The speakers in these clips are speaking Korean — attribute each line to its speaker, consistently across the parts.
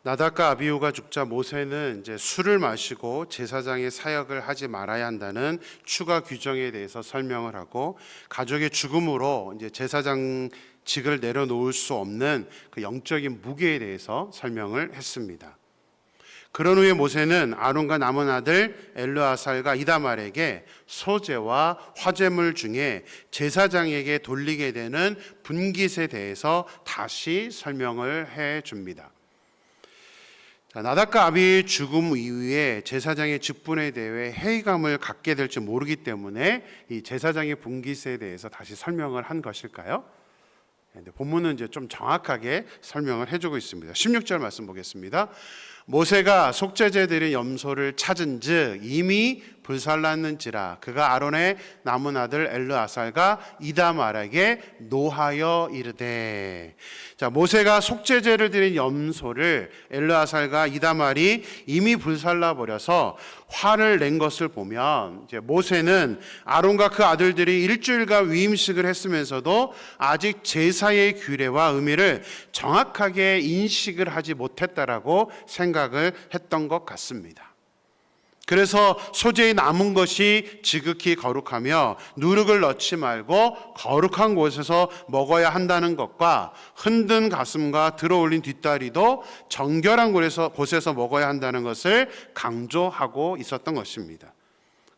Speaker 1: 나답과 아비후가 죽자 모세는 이제 술을 마시고 제사장의 사역을 하지 말아야 한다는 추가 규정에 대해서 설명을 하고, 가족의 죽음으로 이제 제사장직을 내려놓을 수 없는 그 영적인 무게에 대해서 설명을 했습니다. 그런 후에 모세는 아론과 남은 아들 엘르아살과 이다말에게 소제와 화제물 중에 제사장에게 돌리게 되는 분깃에 대해서 다시 설명을 해 줍니다. 나답과 아비의 죽음 이후에 제사장의 직분에 대해 회의감을 갖게 될지 모르기 때문에 이 제사장의 분깃에 대해서 다시 설명을 한 것일까요? 본문은 이제 좀 정확하게 설명을 해주고 있습니다. 16절 말씀 보겠습니다. 모세가 속죄제 드린 염소를 찾은즉 이미 불살랐는지라 그가 아론의 남은 아들 엘르아살과 이다말에게 노하여 이르되. 자, 모세가 속죄제를 드린 염소를 엘르아살과 이다말이 이미 불살라 버려서 화를 낸 것을 보면, 이제 모세는 아론과 그 아들들이 일주일간 위임식을 했으면서도 아직 제사의 규례와 의미를 정확하게 인식을 하지 못했다라고 생각을 했던 것 같습니다. 그래서 소재에 남은 것이 지극히 거룩하며 누룩을 넣지 말고 거룩한 곳에서 먹어야 한다는 것과 흔든 가슴과 들어올린 뒷다리도 정결한 곳에서 먹어야 한다는 것을 강조하고 있었던 것입니다.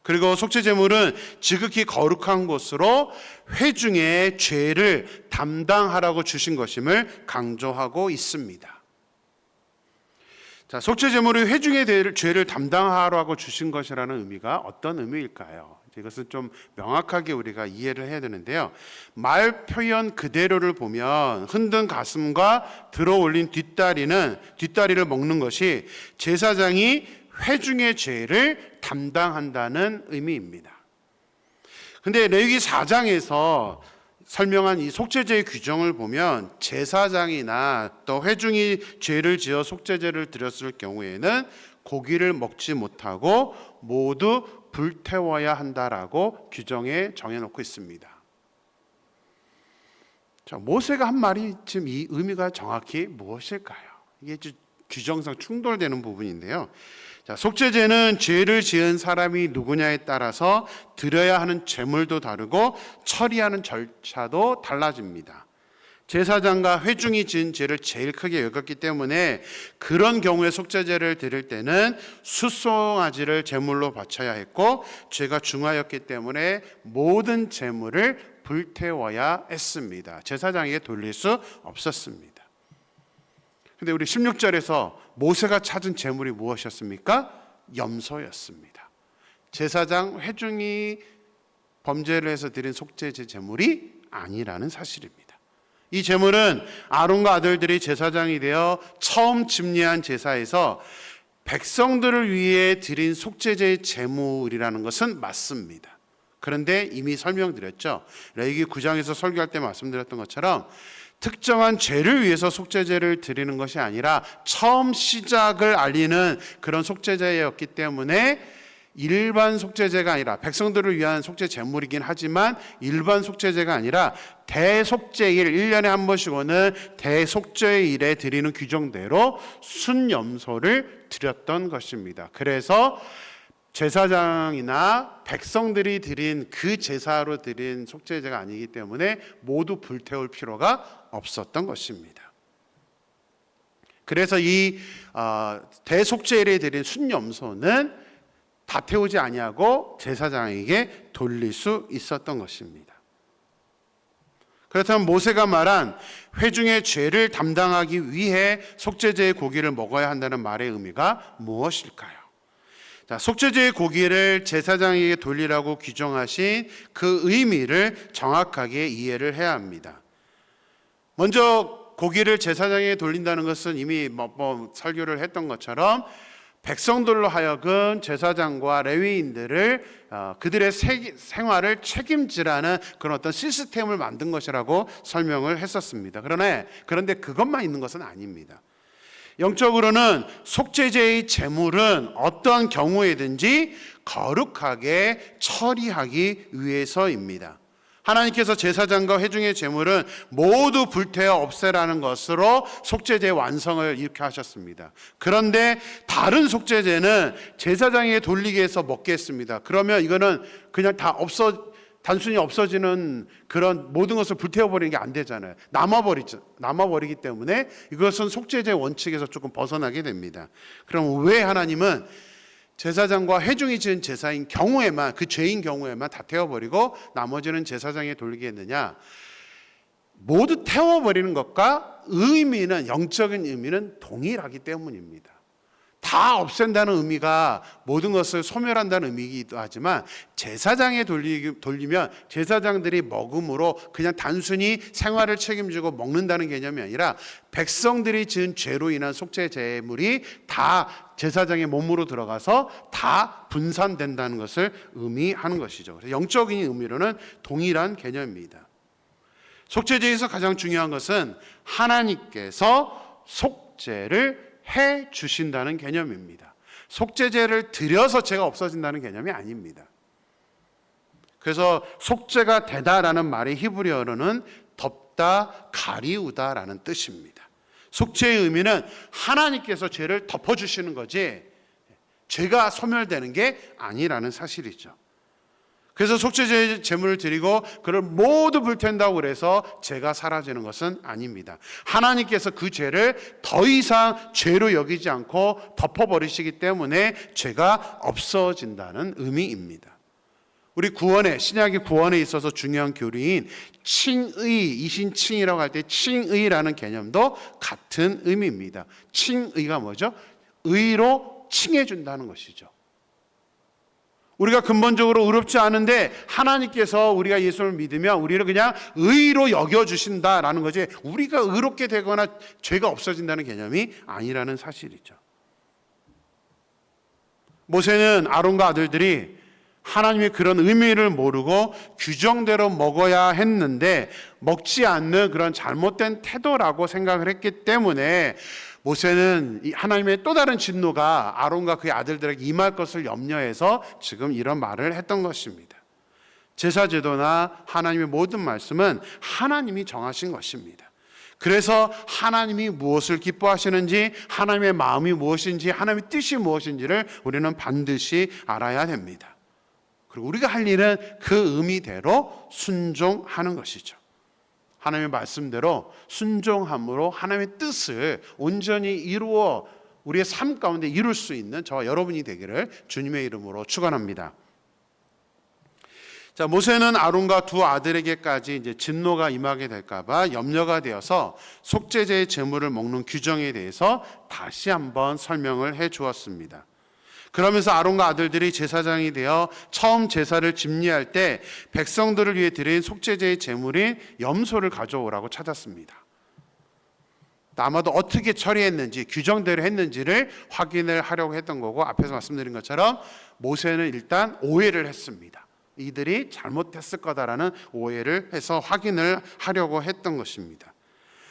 Speaker 1: 그리고 속죄제물은 지극히 거룩한 곳으로 회중의 죄를 담당하라고 주신 것임을 강조하고 있습니다. 자, 속죄제물이 회중의 죄를 담당하라고 주신 것이라는 의미가 어떤 의미일까요? 이것은 좀 명확하게 우리가 이해를 해야 되는데요. 말 표현 그대로를 보면 흔든 가슴과 들어올린 뒷다리를 먹는 것이 제사장이 회중의 죄를 담당한다는 의미입니다. 근데 레위기 4장에서 설명한 이 속죄제의 규정을 보면 제사장이나 또 회중이 죄를 지어 속죄제를 드렸을 경우에는 고기를 먹지 못하고 모두 불태워야 한다라고 규정에 정해놓고 있습니다. 자, 모세가 한 말이 지금 이 의미가 정확히 무엇일까요? 이게 규정상 충돌되는 부분인데요. 자, 속죄제는 죄를 지은 사람이 누구냐에 따라서 드려야 하는 제물도 다르고 처리하는 절차도 달라집니다. 제사장과 회중이 지은 죄를 제일 크게 여겼기 때문에 그런 경우에 속죄제를 드릴 때는 숫송아지를 제물로 바쳐야 했고, 죄가 중하였기 때문에 모든 제물을 불태워야 했습니다. 제사장에게 돌릴 수 없었습니다. 근데 우리 16절에서 모세가 찾은 제물이 무엇이었습니까? 염소였습니다. 제사장 회중이 범죄를 해서 드린 속죄제 제물이 아니라는 사실입니다. 이 제물은 아론과 아들들이 제사장이 되어 처음 집례한 제사에서 백성들을 위해 드린 속죄제의 제물이라는 것은 맞습니다. 그런데 이미 설명드렸죠. 레위기 9장에서 설교할 때 말씀드렸던 것처럼 특정한 죄를 위해서 속죄제를 드리는 것이 아니라 처음 시작을 알리는 그런 속죄제였기 때문에 일반 속죄제가 아니라, 백성들을 위한 속죄 제물이긴 하지만 일반 속죄제가 아니라 대속죄일, 1년에 한 번씩 오는 대속죄일에 드리는 규정대로 순염소를 드렸던 것입니다. 그래서 제사장이나 백성들이 드린 그 제사로 드린 속죄제가 아니기 때문에 모두 불태울 필요가 없었던 것입니다. 그래서 이 대속죄일에 드린 순염소는 다 태우지 아니하고 제사장에게 돌릴 수 있었던 것입니다. 그렇다면 모세가 말한 회중의 죄를 담당하기 위해 속죄제의 고기를 먹어야 한다는 말의 의미가 무엇일까요? 자, 속죄제의 고기를 제사장에게 돌리라고 규정하신 그 의미를 정확하게 이해를 해야 합니다. 먼저 고기를 제사장에게 돌린다는 것은 이미 설교를 했던 것처럼 백성들로 하여금 제사장과 레위인들을 그들의 생활을 책임지라는 그런 어떤 시스템을 만든 것이라고 설명을 했었습니다. 그런데 그것만 있는 것은 아닙니다. 영적으로는 속죄제의 제물은 어떠한 경우에든지 거룩하게 처리하기 위해서입니다. 하나님께서 제사장과 회중의 제물은 모두 불태워 없애라는 것으로 속죄제의 완성을 이렇게 하셨습니다. 그런데 다른 속죄제는 제사장에게 돌리기 위해서 먹게 했습니다. 그러면 이거는 그냥 단순히 없어지는 그런 모든 것을 불태워버리는 게 안 되잖아요. 남아버리기 때문에 이것은 속죄제의 원칙에서 조금 벗어나게 됩니다. 그럼 왜 하나님은 제사장과 회중이 지은 제사인 경우에만, 그 죄인 경우에만 다 태워버리고 나머지는 제사장에 돌리게 했느냐? 모두 태워버리는 것과 영적인 의미는 동일하기 때문입니다. 다 없앤다는 의미가 모든 것을 소멸한다는 의미이기도 하지만, 제사장에 돌리면 제사장들이 먹음으로 그냥 단순히 생활을 책임지고 먹는다는 개념이 아니라 백성들이 지은 죄로 인한 속죄 제물이 다 제사장의 몸으로 들어가서 다 분산된다는 것을 의미하는 것이죠. 그래서 영적인 의미로는 동일한 개념입니다. 속죄제에서 가장 중요한 것은 하나님께서 속죄를 해 주신다는 개념입니다. 속죄제를 드려서 죄가 없어진다는 개념이 아닙니다. 그래서 속죄가 되다라는 말이 히브리어로는 덮다, 가리우다라는 뜻입니다. 속죄의 의미는 하나님께서 죄를 덮어주시는 거지 죄가 소멸되는 게 아니라는 사실이죠. 그래서 속죄제 제물을 드리고 그를 모두 불태운다고 그래서 죄가 사라지는 것은 아닙니다. 하나님께서 그 죄를 더 이상 죄로 여기지 않고 덮어버리시기 때문에 죄가 없어진다는 의미입니다. 우리 신약의 구원에 있어서 중요한 교리인 칭의, 이신칭이라고 할 때 칭의라는 개념도 같은 의미입니다. 칭의가 뭐죠? 의로 칭해준다는 것이죠. 우리가 근본적으로 의롭지 않은데 하나님께서 우리가 예수를 믿으면 우리를 그냥 의로 여겨주신다라는 거지, 우리가 의롭게 되거나 죄가 없어진다는 개념이 아니라는 사실이죠. 모세는 아론과 아들들이 하나님의 그런 의미를 모르고 규정대로 먹어야 했는데 먹지 않는 그런 잘못된 태도라고 생각을 했기 때문에 모세는 하나님의 또 다른 진노가 아론과 그의 아들들에게 임할 것을 염려해서 지금 이런 말을 했던 것입니다. 제사제도나 하나님의 모든 말씀은 하나님이 정하신 것입니다. 그래서 하나님이 무엇을 기뻐하시는지, 하나님의 마음이 무엇인지, 하나님의 뜻이 무엇인지를 우리는 반드시 알아야 됩니다. 그리고 우리가 할 일은 그 의미대로 순종하는 것이죠. 하나님의 말씀대로 순종함으로 하나님의 뜻을 온전히 이루어 우리의 삶 가운데 이룰 수 있는 저와 여러분이 되기를 주님의 이름으로 축원합니다. 자, 모세는 아론과 두 아들에게까지 이제 진노가 임하게 될까봐 염려가 되어서 속죄제의 제물을 먹는 규정에 대해서 다시 한번 설명을 해 주었습니다. 그러면서 아론과 아들들이 제사장이 되어 처음 제사를 집리할 때 백성들을 위해 드린 속죄제의 제물인 염소를 가져오라고 찾았습니다. 아마도 어떻게 처리했는지, 규정대로 했는지를 확인을 하려고 했던 거고, 앞에서 말씀드린 것처럼 모세는 일단 오해를 했습니다. 이들이 잘못했을 거다라는 오해를 해서 확인을 하려고 했던 것입니다.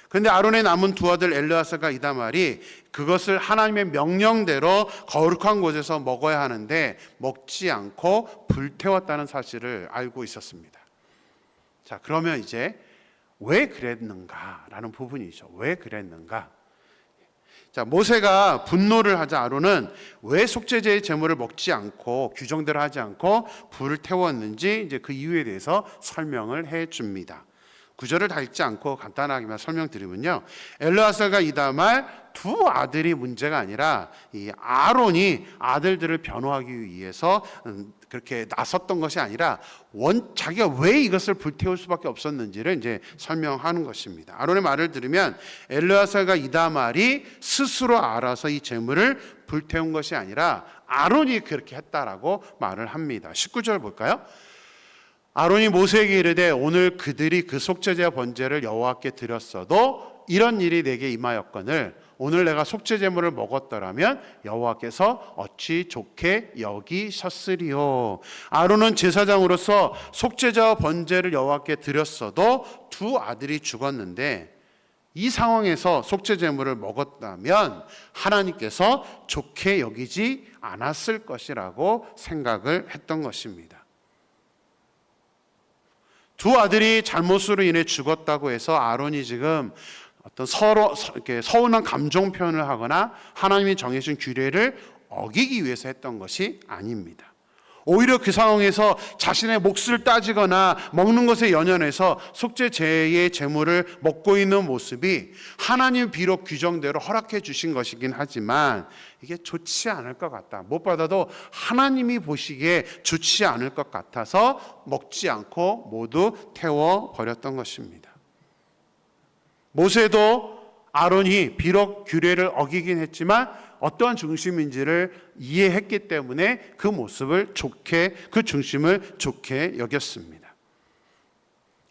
Speaker 1: 그런데 아론의 남은 두 아들 엘르아사가 이다말이 그것을 하나님의 명령대로 거룩한 곳에서 먹어야 하는데 먹지 않고 불태웠다는 사실을 알고 있었습니다. 자, 그러면 이제 왜 그랬는가라는 부분이죠. 왜 그랬는가? 자, 모세가 분노를 하자 아론은 왜 속죄제의 제물을 먹지 않고 규정대로 하지 않고 불을 태웠는지 이제 그 이유에 대해서 설명을 해 줍니다. 구절을 다 읽지 않고 간단하게만 설명드리면요, 엘르아사가 이다말 두 아들이 문제가 아니라 이 아론이 아들들을 변호하기 위해서 그렇게 나섰던 것이 아니라 자기가 왜 이것을 불태울 수밖에 없었는지를 이제 설명하는 것입니다. 아론의 말을 들으면 엘르아사가 이다말이 스스로 알아서 이 제물을 불태운 것이 아니라 아론이 그렇게 했다라고 말을 합니다. 19절 볼까요? 아론이 모세에게 이르되 오늘 그들이 그 속죄제와 번제를 여호와께 드렸어도 이런 일이 내게 임하였거늘 오늘 내가 속죄 제물을 먹었더라면 여호와께서 어찌 좋게 여기셨으리요. 아론은 제사장으로서 속죄제와 번제를 여호와께 드렸어도 두 아들이 죽었는데 이 상황에서 속죄 제물을 먹었다면 하나님께서 좋게 여기지 않았을 것이라고 생각을 했던 것입니다. 두 아들이 잘못으로 인해 죽었다고 해서 아론이 지금 어떤 서로 이렇게 서운한 감정 표현을 하거나 하나님이 정해준 규례를 어기기 위해서 했던 것이 아닙니다. 오히려 그 상황에서 자신의 몫을 따지거나 먹는 것에 연연해서 속죄제의 제물을 먹고 있는 모습이 하나님 비록 규정대로 허락해 주신 것이긴 하지만 이게 좋지 않을 것 같다. 무엇보다도 하나님이 보시기에 좋지 않을 것 같아서 먹지 않고 모두 태워 버렸던 것입니다. 모세도 아론이 비록 규례를 어기긴 했지만 어떠한 중심인지를 이해했기 때문에 그 모습을 좋게, 그 중심을 좋게 여겼습니다.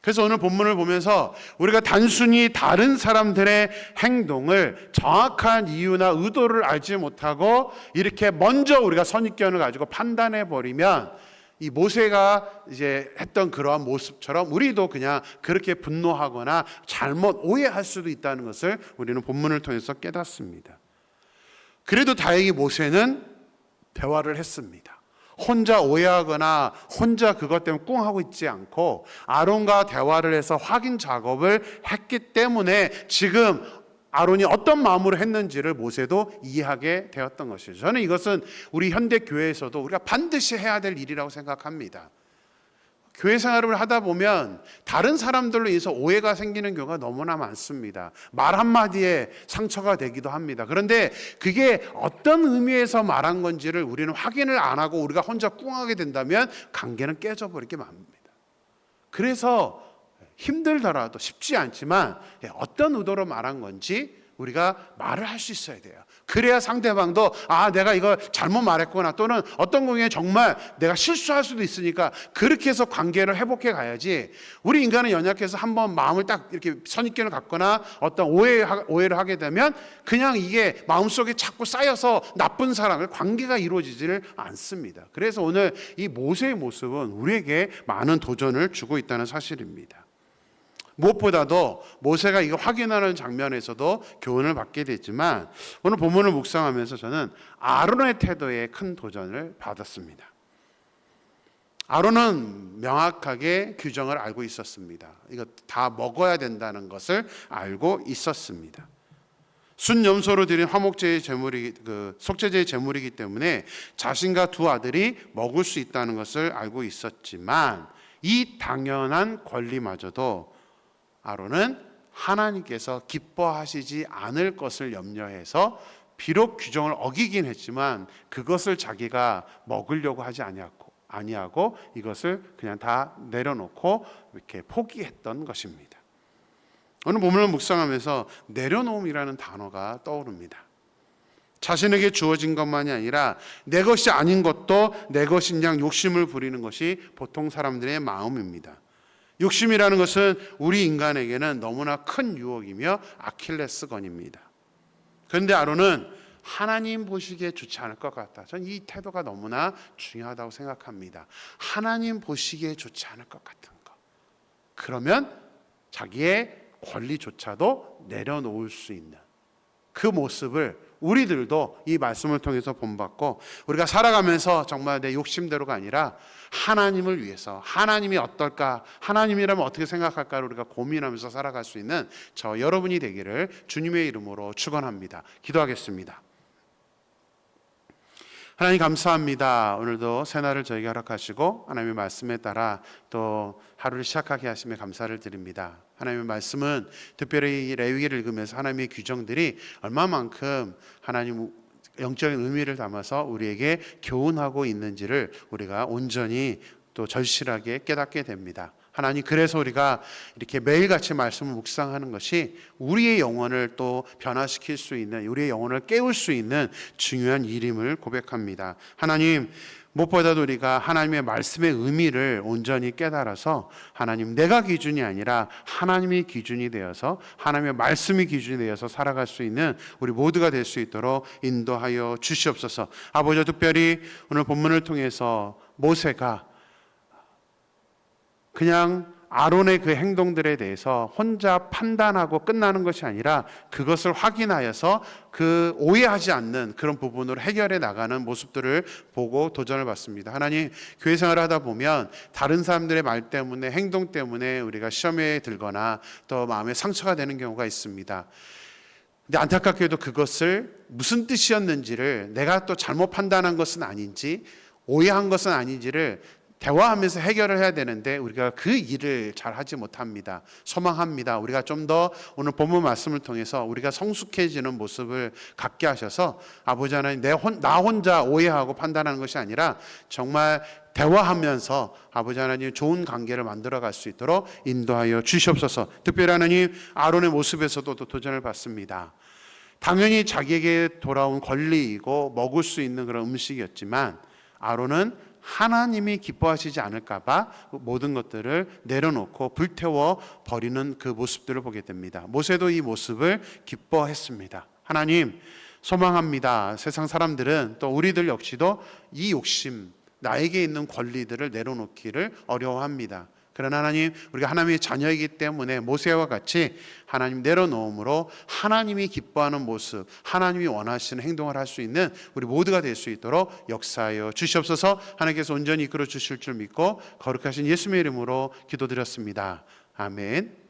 Speaker 1: 그래서 오늘 본문을 보면서 우리가 단순히 다른 사람들의 행동을 정확한 이유나 의도를 알지 못하고 이렇게 먼저 우리가 선입견을 가지고 판단해 버리면 이 모세가 이제 했던 그러한 모습처럼 우리도 그냥 그렇게 분노하거나 잘못 오해할 수도 있다는 것을 우리는 본문을 통해서 깨닫습니다. 그래도 다행히 모세는 대화를 했습니다. 혼자 오해하거나 혼자 그것 때문에 꿍하고 있지 않고 아론과 대화를 해서 확인 작업을 했기 때문에 지금 아론이 어떤 마음으로 했는지를 모세도 이해하게 되었던 것이죠. 저는 이것은 우리 현대 교회에서도 우리가 반드시 해야 될 일이라고 생각합니다. 교회 생활을 하다 보면 다른 사람들로 인해서 오해가 생기는 경우가 너무나 많습니다. 말 한마디에 상처가 되기도 합니다. 그런데 그게 어떤 의미에서 말한 건지를 우리는 확인을 안 하고 우리가 혼자 꿍하게 된다면 관계는 깨져버리게 맙니다. 그래서 힘들더라도 쉽지 않지만 어떤 의도로 말한 건지 우리가 말을 할 수 있어야 돼요. 그래야 상대방도 내가 이거 잘못 말했구나, 또는 어떤 경우에 정말 내가 실수할 수도 있으니까 그렇게 해서 관계를 회복해 가야지. 우리 인간은 연약해서 한번 마음을 딱 이렇게 선입견을 갖거나 어떤 오해를 하게 되면 그냥 이게 마음속에 자꾸 쌓여서 나쁜 사람을 관계가 이루어지지를 않습니다. 그래서 오늘 이 모세의 모습은 우리에게 많은 도전을 주고 있다는 사실입니다. 무엇보다도 모세가 이거 확인하는 장면에서도 교훈을 받게 됐지만 오늘 본문을 묵상하면서 저는 아론의 태도에 큰 도전을 받았습니다. 아론은 명확하게 규정을 알고 있었습니다. 이거 다 먹어야 된다는 것을 알고 있었습니다. 순염소로 드린 화목제의 제물이 속죄제의 제물이기 때문에 자신과 두 아들이 먹을 수 있다는 것을 알고 있었지만 이 당연한 권리마저도 아론은 하나님께서 기뻐하시지 않을 것을 염려해서 비록 규정을 어기긴 했지만 그것을 자기가 먹으려고 하지 아니하고 이것을 그냥 다 내려놓고 이렇게 포기했던 것입니다. 오늘 본문을 묵상하면서 내려놓음이라는 단어가 떠오릅니다. 자신에게 주어진 것만이 아니라 내 것이 아닌 것도 내 것인 양 욕심을 부리는 것이 보통 사람들의 마음입니다. 욕심이라는 것은 우리 인간에게는 너무나 큰 유혹이며 아킬레스건입니다. 그런데 아론은 하나님 보시기에 좋지 않을 것 같다. 저는 이 태도가 너무나 중요하다고 생각합니다. 하나님 보시기에 좋지 않을 것 같은 것. 그러면 자기의 권리조차도 내려놓을 수 있는 그 모습을 우리들도 이 말씀을 통해서 본받고 우리가 살아가면서 정말 내 욕심대로가 아니라 하나님을 위해서 하나님이 어떨까, 하나님이라면 어떻게 생각할까를 우리가 고민하면서 살아갈 수 있는 저 여러분이 되기를 주님의 이름으로 축원합니다. 기도하겠습니다. 하나님 감사합니다. 오늘도 새날을 저에게 허락하시고 하나님의 말씀에 따라 또 하루를 시작하게 하심에 감사를 드립니다. 하나님의 말씀은 특별히 레위기를 읽으면서 하나님의 규정들이 얼마만큼 하나님 영적인 의미를 담아서 우리에게 교훈하고 있는지를 우리가 온전히 또 절실하게 깨닫게 됩니다. 하나님, 그래서 우리가 이렇게 매일같이 말씀을 묵상하는 것이 우리의 영혼을 또 변화시킬 수 있는, 우리의 영혼을 깨울 수 있는 중요한 일임을 고백합니다. 하나님, 무엇보다도 우리가 하나님의 말씀의 의미를 온전히 깨달아서 하나님, 내가 기준이 아니라 하나님이 기준이 되어서 하나님의 말씀이 기준이 되어서 살아갈 수 있는 우리 모두가 될 수 있도록 인도하여 주시옵소서. 아버지, 특별히 오늘 본문을 통해서 모세가 그냥 아론의 그 행동들에 대해서 혼자 판단하고 끝나는 것이 아니라 그것을 확인하여서 그 오해하지 않는 그런 부분으로 해결해 나가는 모습들을 보고 도전을 받습니다. 하나님, 교회 생활을 하다 보면 다른 사람들의 말 때문에, 행동 때문에 우리가 시험에 들거나 또 마음에 상처가 되는 경우가 있습니다. 근데 안타깝게도 그것을 무슨 뜻이었는지를, 내가 또 잘못 판단한 것은 아닌지, 오해한 것은 아닌지를 대화하면서 해결을 해야 되는데 우리가 그 일을 잘 하지 못합니다. 소망합니다. 우리가 좀 더 오늘 본문 말씀을 통해서 우리가 성숙해지는 모습을 갖게 하셔서 아버지 하나님, 나 혼자 오해하고 판단하는 것이 아니라 정말 대화하면서 아버지 하나님 좋은 관계를 만들어갈 수 있도록 인도하여 주시옵소서. 특별히 하나님, 아론의 모습에서도 도전을 받습니다. 당연히 자기에게 돌아온 권리이고 먹을 수 있는 그런 음식이었지만 아론은 하나님이 기뻐하시지 않을까 봐 모든 것들을 내려놓고 불태워 버리는 그 모습들을 보게 됩니다. 모세도 이 모습을 기뻐했습니다. 하나님, 소망합니다. 세상 사람들은 또 우리들 역시도 이 욕심, 나에게 있는 권리들을 내려놓기를 어려워합니다. 그러나 하나님, 우리가 하나님의 자녀이기 때문에 모세와 같이 하나님 내려놓음으로 하나님이 기뻐하는 모습, 하나님이 원하시는 행동을 할 수 있는 우리 모두가 될 수 있도록 역사하여 주시옵소서. 하나님께서 온전히 이끌어 주실 줄 믿고 거룩하신 예수님의 이름으로 기도드렸습니다. 아멘.